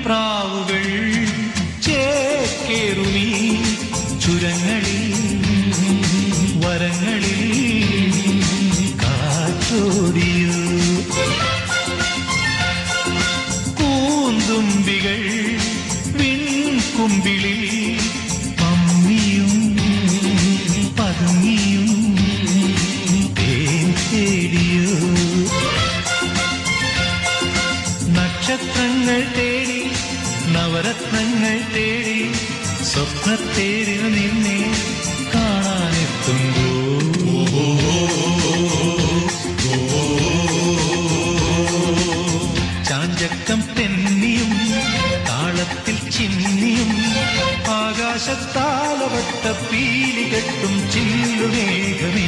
പ്രാവുകൾ ചേക്കേറുമീ ചുരങ്ങളിൽ വരങ്ങളിൽ കാറ്റോടിയൂ പൂന്തുമ്പികൾ വിൺകുമ്പിളിൽ പമ്മിയും പതുങ്ങിയും തേൻ തേടിയോ നക്ഷത്രങ്ങൾ തേടി നവരത്നങ്ങൾ തേടി സ്വപ്നത്തേരിൽ നിന്നെ കാണാനെത്തുമ്പോ ചാഞ്ചക്കം തെന്നിയും താളത്തിൽ ചിന്നിയും ആകാശത്താലവട്ട പീലി കെട്ടും ചില്ലുമേഘമേ